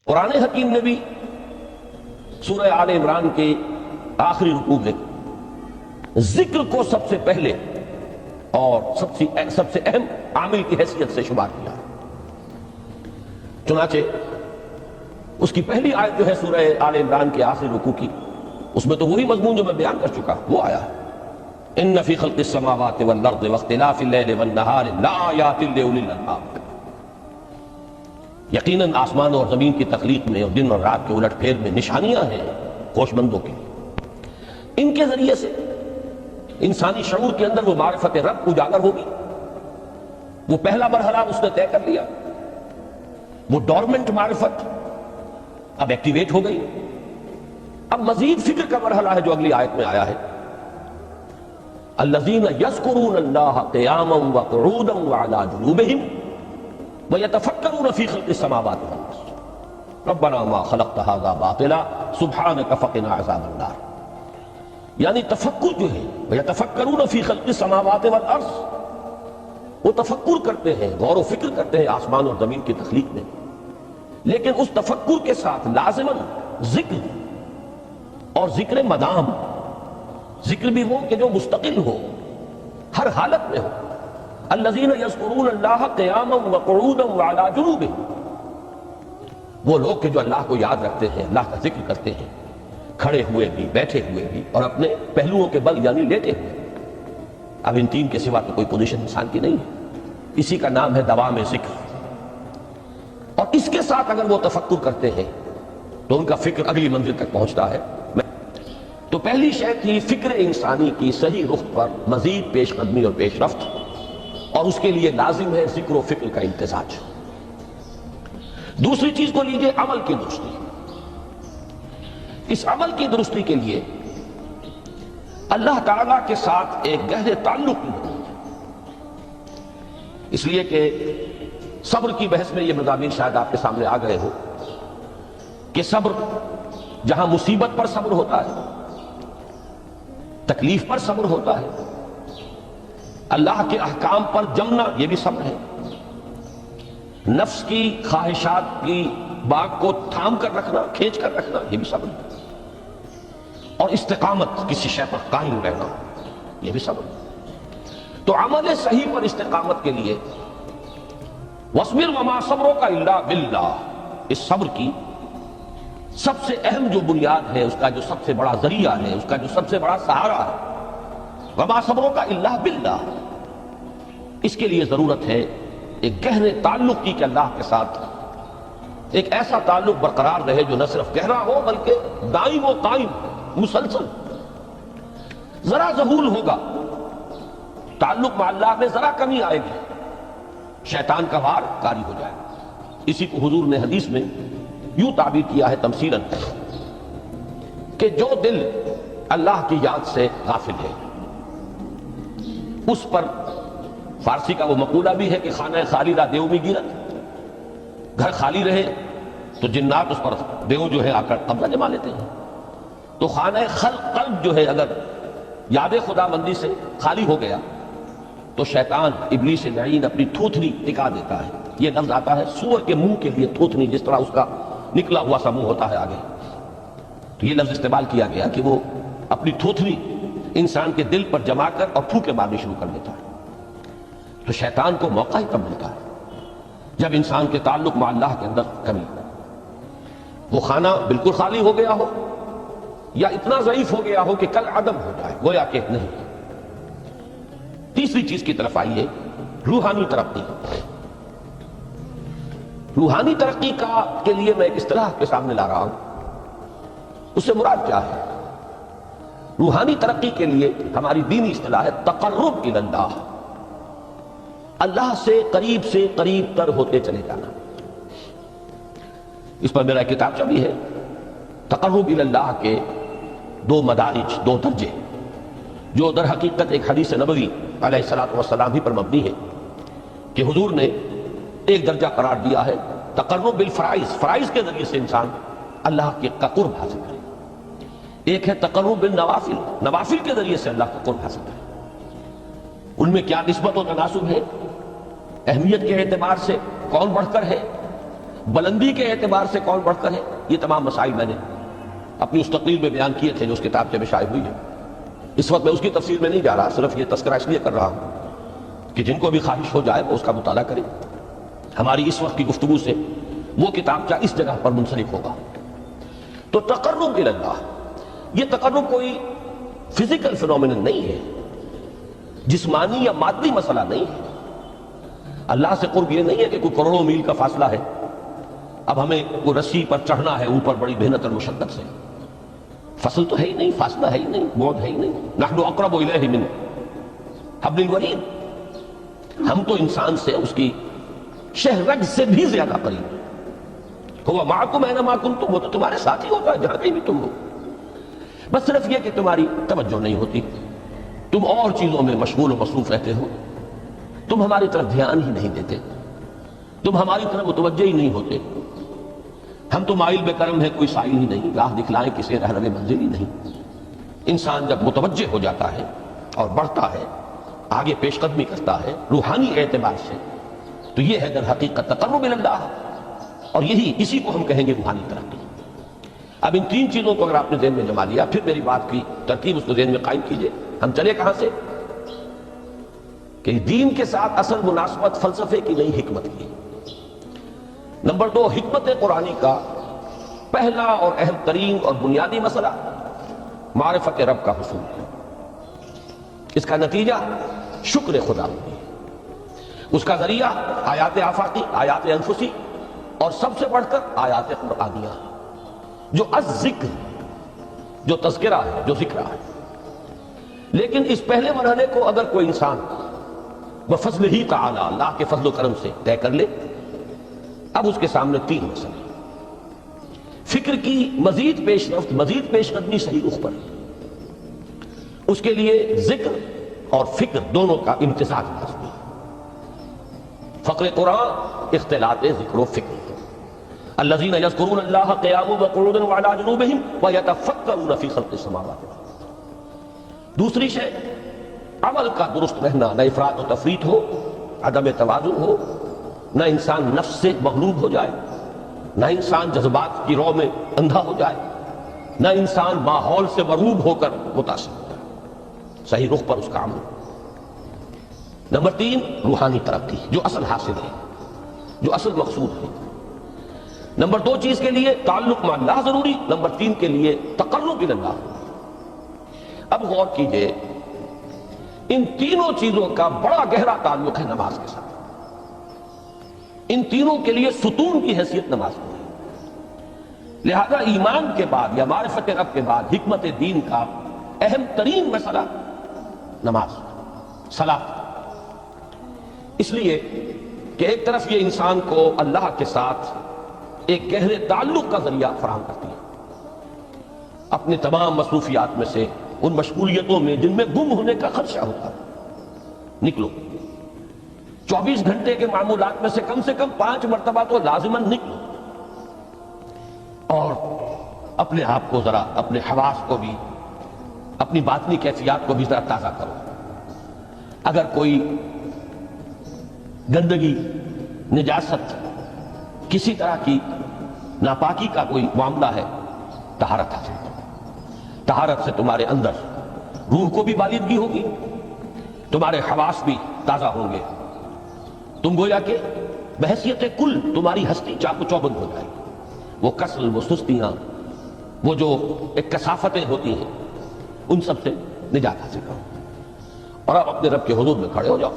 قرآن حکیم نے بھی سورہ آل عمران کے آخری رکوع میں ذکر کو سب سے پہلے اور سب سے اہم عامل کی حیثیت سے شمار کیا ہے۔ چنانچہ اس کی پہلی آیت جو ہے سورہ آل عمران کے آخری رکوع کی، اس میں تو وہی مضمون جو میں بیان کر چکا وہ آیا ہے، ان فی خلق السماوات والارض واختلاف اللیل والنہار لآیات لأولی الالباب۔ یقیناً آسمان اور زمین کی تخلیق میں اور دن اور رات کے الٹ پھیر میں نشانیاں ہیں ہوش مندوں کے۔ ان کے ذریعے سے انسانی شعور کے اندر وہ معرفت رب اجاگر ہوگی۔ وہ پہلا مرحلہ اس نے طے کر لیا، وہ ڈورمنٹ معرفت اب ایکٹیویٹ ہو گئی۔ اب مزید فکر کا مرحلہ ہے جو اگلی آیت میں آیا ہے، الذین یذکرون اللہ قیاما وقعودا وعلی جنوبہم وَيَتَفَكَّرُونَ فِي خَلْقِ السَّمَاوَاتِ وَالْأَرْضِ رَبَّنَا مَا خَلَقْتَ هَذَا بَاطِلًا سُبْحَانَكَ فَقِنَا عَذَابَ النَّارِ۔ یعنی تفکر جو ہے وَيَتَفَكَّرُونَ فِي خَلْقِ السَّمَاوَاتِ وَالْأَرْضِ، وہ تفکر کرتے ہیں، غور و فکر کرتے ہیں آسمان اور زمین کی تخلیق میں، لیکن اس تفکر کے ساتھ لازماً ذکر اور ذکر مدام، ذکر بھی ہو کہ جو مستقل ہو، ہر حالت میں ہو۔ الذین یذکرون اللہ قیاما وقعودا وعلی جنوبہم، وہ لوگ کہ جو اللہ کو یاد رکھتے ہیں، اللہ کا ذکر کرتے ہیں، کھڑے ہوئے بھی، بیٹھے ہوئے بھی، اور اپنے پہلوؤں کے بل یعنی لیٹے ہوئے۔ اب ان تین کے سوا تو کوئی پوزیشن انسان کی نہیں ہے، اسی کا نام ہے دوام ذکر۔ اور اس کے ساتھ اگر وہ تفکر کرتے ہیں تو ان کا فکر اگلی منزل تک پہنچتا ہے۔ تو پہلی شے تھی فکر انسانی کی صحیح رخ پر مزید پیش قدمی اور پیش رفت، اور اس کے لیے لازم ہے ذکر و فکر کا امتزاج۔ دوسری چیز کو لیجئے عمل کی درستی۔ اس عمل کی درستی کے لیے اللہ تعالیٰ کے ساتھ ایک گہرے تعلق کی ضرورت ہے، اس لیے کہ صبر کی بحث میں یہ مضامین شاید آپ کے سامنے آ گئے ہو کہ صبر جہاں مصیبت پر صبر ہوتا ہے، تکلیف پر صبر ہوتا ہے، اللہ کے احکام پر جمنا یہ بھی صبر ہے، نفس کی خواہشات کی باغ کو تھام کر رکھنا، کھینچ کر رکھنا یہ بھی صبر ہے، اور استقامت کسی شے پر قائم رہنا یہ بھی صبر ہے۔ تو عمل صحیح پر استقامت کے لیے وَاصْبِرْ وَمَا صَبْرُكَ إِلَّا بِاللَّهِ، اس صبر کی سب سے اہم جو بنیاد ہے، اس کا جو سب سے بڑا ذریعہ ہے، اس کا جو سب سے بڑا سہارا ہے، وَمَا صَبْرُكَ إِلَّا بِاللَّهِ، اس کے لیے ضرورت ہے ایک گہرے تعلق کی کہ اللہ کے ساتھ ایک ایسا تعلق برقرار رہے جو نہ صرف گہرا ہو بلکہ دائم و قائم مسلسل۔ ذرا ذہول ہوگا تعلق مع اللہ میں، ذرا کمی آئے گی، شیطان کا وار کاری ہو جائے گا۔ اسی کو حضور نے حدیث میں یوں تعبیر کیا ہے تمثیلاً کہ جو دل اللہ کی یاد سے غافل ہے اس پر، فارسی کا وہ مقولہ بھی ہے کہ خانہ خالی را دیو میں گیرت، گھر خالی رہے تو جنات اس پر دیو جو ہے آ کر قبضہ جما لیتے ہیں۔ تو خانہ قلب جو ہے اگر یاد خدا مندی سے خالی ہو گیا تو شیطان ابلیس لعین اپنی تھوتنی ٹکا دیتا ہے۔ یہ لفظ آتا ہے سور کے منہ کے لیے تھوتنی، جس طرح اس کا نکلا ہوا سا منہ ہوتا ہے آگے، تو یہ لفظ استعمال کیا گیا کہ وہ اپنی تھوتنی انسان کے دل پر جما کر اور پھوکے مارنی شروع کر دیتا ہے۔ تو شیطان کو موقع ہی تب ملتا ہے جب انسان کے تعلق مع اللہ کے اندر کمی ہو، وہ خانہ بالکل خالی ہو گیا ہو یا اتنا ضعیف ہو گیا ہو کہ کل عدم ہو جائے، گویا کہ نہیں۔ تیسری چیز کی طرف آئیے، روحانی ترقی۔ روحانی ترقی کے لیے میں ایک اصطلاح کے سامنے لا رہا ہوں، اس سے مراد کیا ہے؟ روحانی ترقی کے لیے ہماری دینی اصطلاح ہے تقرب الی اللہ، اللہ سے قریب تر ہوتے چلے جانا۔ اس پر میرا کتابچہ بھی ہے، تقرب الی اللہ کے دو مدارج، دو درجے، جو در حقیقت ایک حدیث نبوی علیہ الصلوۃ والسلام ہی پر مبنی ہے کہ حضور نے ایک درجہ قرار دیا ہے تقرب بالفرائض، فرائض کے ذریعے سے انسان اللہ کے قرب حاصل کرے۔ ایک ہے تقرب بالنوافل، نوافل کے ذریعے سے اللہ کا قرب حاصل کرے۔ ان میں کیا نسبت و تناسب ہے، اہمیت کے اعتبار سے کون بڑھ کر ہے؟ بلندی کے اعتبار سے کون بڑھ کر ہے، یہ تمام مسائل میں نے اپنی اس تقریر میں بیان کیے تھے جو اس کتاب سے شائع ہوئی ہے۔ اس وقت میں اس کی تفصیل میں نہیں جا رہا، صرف یہ تذکرہ اس لیے کر رہا ہوں کہ جن کو بھی خواہش ہو جائے وہ اس کا مطالعہ کرے۔ ہماری اس وقت کی گفتگو سے وہ کتاب اس جگہ پر منسلک ہوگا۔ تو تقرب الی اللہ، یہ تقرب کوئی فزیکل فینومینن نہیں ہے، جسمانی یا مادی مسئلہ نہیں ہے۔ اللہ سے قرب یہ نہیں ہے کہ کوئی کروڑوں میل کا فاصلہ ہے، اب ہمیں وہ رسی پر چڑھنا ہے اوپر بڑی محنت اور مشقت سے۔ فصل تو ہے ہی نہیں، فاصلہ ہے ہی نہیں، بعد ہے ہی نہیں۔ نحن اقرب الیہ من حبل الورید، ہم تو انسان سے اس کی شہرگ سے بھی زیادہ قریب۔ هو معکم اینما کنتم، وہ تو تمہارے ساتھ ہی ہوتا ہے جہاں کہیں بھی تم ہو، بس صرف یہ کہ تمہاری توجہ نہیں ہوتی، تم اور چیزوں میں مشغول و مصروف رہتے ہو، تم ہماری طرف دھیان ہی نہیں دیتے، تم ہماری طرف متوجہ ہی نہیں ہوتے۔ ہم تو مائل بے کرم ہے، کوئی سائل ہی نہیں، راہ دکھلائیں کسی رہنم منزل ہی نہیں۔ انسان جب متوجہ ہو جاتا ہے اور بڑھتا ہے، آگے پیش قدمی کرتا ہے روحانی اعتبار سے، تو یہ ہے در حقیقت تقرب الی اللہ، اور اسی کو ہم کہیں گے روحانی ترقی۔ اب ان تین چیزوں کو اگر آپ نے ذہن میں جما لیا، پھر میری بات کی ترتیب اس کو ذہن میں قائم کیجئے۔ ہم چلے کہاں سے؟ کہ دین کے ساتھ اصل مناسبت فلسفے کی نہیں، حکمت کی۔ نمبر 2، حکمت قرآنی کا پہلا اور اہم ترین اور بنیادی مسئلہ معرفت رب کا حصول ہے۔ اس کا نتیجہ شکر خدا ہوگی، اس کا ذریعہ آیات آفاقی، آیات انفسی، اور سب سے بڑھ کر آیات قرآنیہ، جو الذکر، جو تذکرہ ہے، جو ذکر ہے۔ لیکن اس پہلے مرحلے کو اگر کوئی انسان بفضل ہی تعالی، اللہ کے فضل و کرم سے طے کر لے، اب اس کے سامنے تین مسئلے، فکر کی مزید پیش رفت، مزید پیش قدمی صحیح رخ پر، اس کے لیے ذکر اور فکر دونوں کا امتزاج لازمی ہے۔ فقر قرآن اختلاط ذکر و فکر۔ الذین یذکرون اللہ قیاما وقعودا وعلی جنوبہم ویتفکرون فی خلق السماوات والارض۔ دوسری شے عمل کا درست رہنا، نہ افراط و تفریط ہو، عدم توازن ہو، نہ انسان نفس سے مغلوب ہو جائے، نہ انسان جذبات کی رو میں اندھا ہو جائے، نہ انسان ماحول سے مرعوب ہو کر متاثر ہو جائے، صحیح رخ پر اس کا عمل۔ نمبر 3، روحانی ترقی، جو اصل حاصل ہے، جو اصل مقصود ہے۔ نمبر 2 چیز کے لیے تعلق مع اللہ ضروری، نمبر 3 کے لیے تقرب الی اللہ۔ اب غور کیجئے، ان تینوں چیزوں کا بڑا گہرا تعلق ہے نماز کے ساتھ۔ ان تینوں کے لیے ستون کی حیثیت نماز کو ہے۔ لہذا ایمان کے بعد یا معرفت رب کے بعد حکمت دین کا اہم ترین مسئلہ نماز، صلاۃ۔ اس لیے کہ ایک طرف یہ انسان کو اللہ کے ساتھ ایک گہرے تعلق کا ذریعہ فراہم کرتی ہے۔ اپنے تمام مصروفیات میں سے، ان مشغولیتوں میں جن میں گم ہونے کا خدشہ ہوتا ہے، نکلو۔ 24 گھنٹے کے معمولات میں سے کم 5 مرتبہ تو لازماً نکلو، اور اپنے آپ کو ذرا، اپنے حواس کو بھی، اپنی باطنی کیفیات کو بھی ذرا تازہ کرو۔ اگر کوئی گندگی، نجاست، کسی طرح کی ناپاکی کا کوئی معاملہ ہے، طہارت حاصل کرو۔ طہارت سے تمہارے اندر روح کو بھی بالندگی ہوگی، تمہارے حواس بھی تازہ ہوں گے، تم گویا کہ بحیثیت کل تمہاری ہستی چاق و چوبند ہو جائے گی۔ وہ کسل، وہ سستیاں، وہ جو ایک کثافتیں ہوتی ہیں، ان سب سے نجات حاصل کرو، اور اب اپنے رب کے حضور میں کھڑے ہو جاؤ،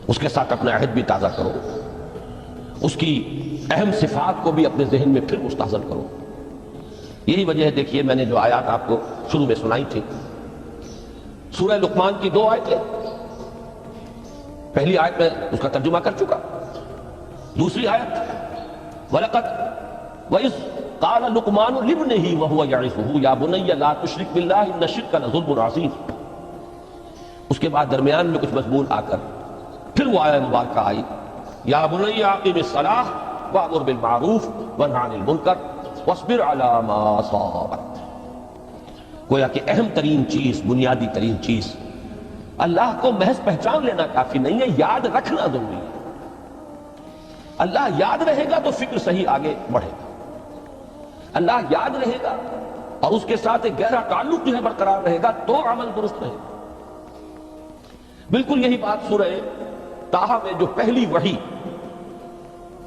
اس کے ساتھ اپنا عہد بھی تازہ کرو، اس کی اہم صفات کو بھی اپنے ذہن میں پھر مستحضر کرو۔ یہی وجہ ہے، دیکھیے میں نے جو آیات آپ کو شروع میں سنائی تھی، سورہ لقمان کی 2 آیتیں، پہلی آیت میں اس کا ترجمہ کر چکا، دوسری آیت وَلَقَدْ وَإِذْ قَالَ لُقْمَانُ لِابْنِهِ وَهُوَ يَعِظُهُ يَا بُنَيَّ لَا تُشْرِكْ بِاللَّهِ إِنَّ الشِّرْكَ لَظُلْمٌ عَظِيمٌ۔ اس کے بعد درمیان میں کچھ مضمون آ کر پھر وہ آیت مبارکہ آئی، یا بنی اقم الصلاۃ وامر بالمعروف وانہ عن المنکر واصبر علی ما اصابک۔ گویا کہ اہم ترین چیز، بنیادی ترین چیز، اللہ کو محض پہچان لینا کافی نہیں ہے، یاد رکھنا ضروری ہے۔ اللہ یاد رہے گا تو فکر صحیح آگے بڑھے گا، اللہ یاد رہے گا اور اس کے ساتھ ایک گہرا تعلق جو ہے برقرار رہے گا تو عمل درست رہے گا۔ بالکل یہی بات سورہ طٰہٰ میں جو پہلی وحی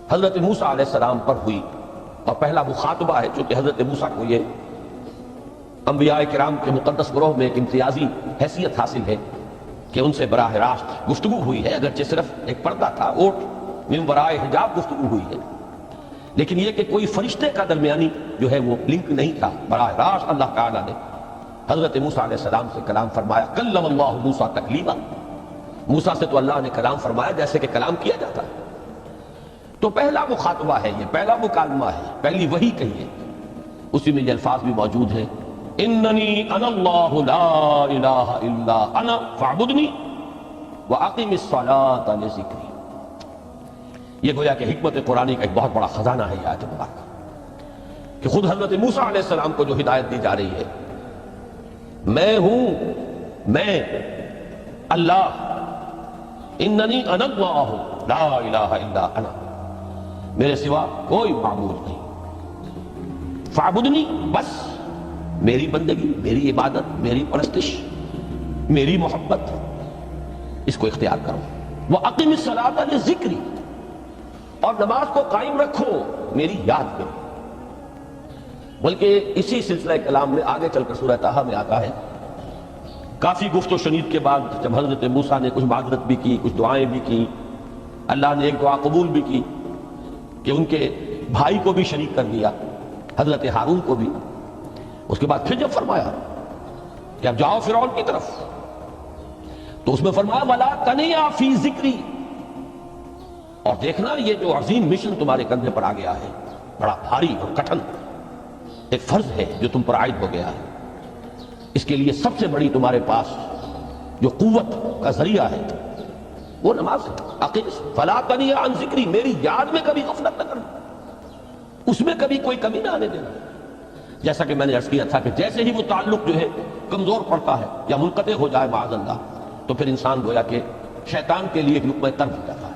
حضرت موسیٰ علیہ السلام پر ہوئی، اور پہلا مخاطبہ ہے چونکہ حضرت موسیٰ کو یہ انبیاء کرام کے مقدس گروہ میں ایک امتیازی حیثیت حاصل ہے کہ ان سے براہ راست گفتگو ہوئی ہے، اگرچہ صرف ایک پردہ تھا، اوٹ من ورائے حجاب گفتگو ہوئی ہے، لیکن یہ کہ کوئی فرشتے کا درمیانی جو ہے وہ لنک نہیں تھا، براہ راست اللہ تعالیٰ نے حضرت موسیٰ علیہ السلام سے کلام فرمایا۔ کلم اللہ موسیٰ تکلیما، موسیٰ سے تو اللہ نے کلام فرمایا جیسے کہ کلام کیا جاتا ہے۔ تو پہلا مخاطبہ ہے، یہ پہلا مکالمہ ہے، پہلی وحی کہی ہے، اسی میں یہ الفاظ بھی موجود ہیں، اننی انا اللہ لا الہ الا انا فاعبدنی واقم الصلاۃ لذکری۔ یہ گویا کہ حکمت قرآنی کا ایک بہت بڑا خزانہ ہے یہ آیت مبارکہ، کہ خود حضرت موسیٰ علیہ السلام کو جو ہدایت دی جا رہی ہے، میں ہوں، میں اللہ، اننی انا اللہ لا الہ الا انا، میرے سوا کوئی معبود نہیں، فاعبدنی، بس میری بندگی، میری عبادت، میری پرستش، میری محبت، اس کو اختیار کرو، وَأَقِمِ الصَّلَاةَ لِذِكْرِي، اور نماز کو قائم رکھو میری یاد میں۔ بلکہ اسی سلسلہ کلام میں آگے چل کر سورہ طٰہٰ میں آتا ہے، کافی گفت و شنید کے بعد جب حضرت موسیٰ نے کچھ معذرت بھی کی، کچھ دعائیں بھی کی، اللہ نے ایک دعا قبول بھی کی کہ ان کے بھائی کو بھی شریک کر دیا، حضرت ہارون کو بھی۔ اس کے بعد پھر جب فرمایا کہ اب جاؤ فرعون کی طرف، تو اس میں فرمایا وَلَا تَنِيَا فِي ذِكْرِي، اور دیکھنا یہ جو عظیم مشن تمہارے کندھے پر آ گیا ہے، بڑا بھاری اور کٹھن ایک فرض ہے جو تم پر عائد ہو گیا ہے، اس کے لیے سب سے بڑی تمہارے پاس جو قوت کا ذریعہ ہے وہ نماز ہے۔ عقیم فَلَا تَنِيَا عَنْ ذِكْرِي، میری یاد میں کبھی غفلت نہ کرنا، اس میں کبھی کوئی کمی نہ آنے دینا۔ جیسا کہ میں نے عرض کیا تھا کہ جیسے ہی وہ تعلق جو ہے کمزور پڑتا ہے یا منقطع ہو جائے معاذ اللہ، تو پھر انسان گویا کہ شیطان کے لیے ایک لقمہ تر ہو جاتا ہے۔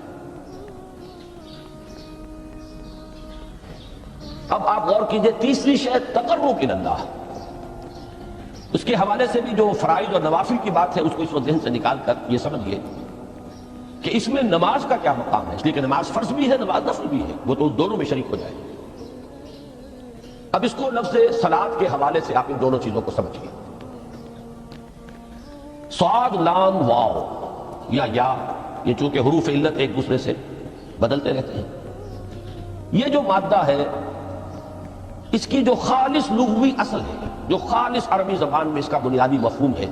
اب آپ غور کیجئے، تیسری شے تقرب الی اللہ، اس کے حوالے سے بھی جو فرائض اور نوافل کی بات ہے اس کو اس وقت ذہن سے نکال کر یہ سمجھیے کہ اس میں نماز کا کیا مقام ہے، اس لیے کہ نماز فرض بھی ہے، نماز نفل بھی ہے، وہ تو دونوں میں شریک ہو جائے۔ اب اس کو لفظ صلاۃ کے حوالے سے آپ ان دونوں چیزوں کو سمجھیے۔ صاد لام واو یا یہ چونکہ حروف علت ایک دوسرے سے بدلتے رہتے ہیں، یہ جو مادہ ہے اس کی جو خالص لغوی اصل ہے، جو خالص عربی زبان میں اس کا بنیادی مفہوم ہے،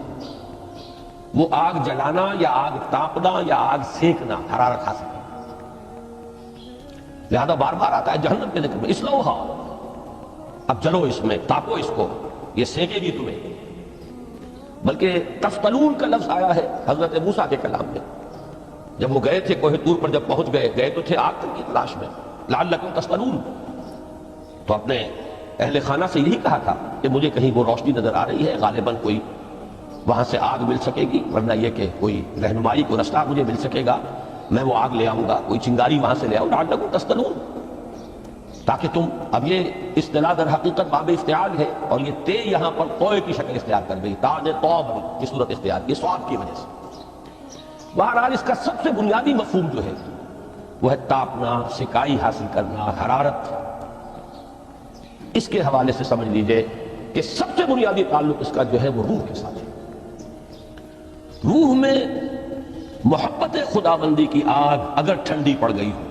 وہ آگ جلانا یا آگ تاپنا یا آگ سینکنا، حرارت حاصل، لہذا بار بار آتا ہے جہنم کے ذکر میں، اسلوہا، اب جلو اس میں، تاپو اس کو، یہ سینکے گی تمہیں۔ بلکہ تفتلون کا لفظ آیا ہے حضرت موسیٰ کے کلام میں، جب وہ گئے تھے کوہ طور پر، جب پہنچ گئے تو تھے آگ کی تلاش میں، لعلکم تفتلون، تو اپنے اہل خانہ سے یہی کہا تھا کہ مجھے کہیں وہ روشنی نظر آ رہی ہے، غالباً کوئی وہاں سے آگ مل سکے گی، ورنہ یہ کہ کوئی رہنمائی، کوئی رستہ مجھے مل سکے گا، میں وہ آگ لے آؤں گا، کوئی چنگاری وہاں سے لے آؤں، لعلکم تفتلون، تاکہ تم، اب یہ اصطلاح در حقیقت باب افتعال ہے، اور یہ تے یہاں پر قوے کی شکل اختیار کر گئی، تا نے توب کی صورت اختیار کی سواب کی وجہ سے۔ بہرحال اس کا سب سے بنیادی مفہوم جو ہے وہ ہے تاپنا، سکائی حاصل کرنا، حرارت۔ اس کے حوالے سے سمجھ لیجئے کہ سب سے بنیادی تعلق اس کا جو ہے وہ روح کے ساتھ ہے۔ روح میں محبت خداوندی کی آگ اگر ٹھنڈی پڑ گئی ہو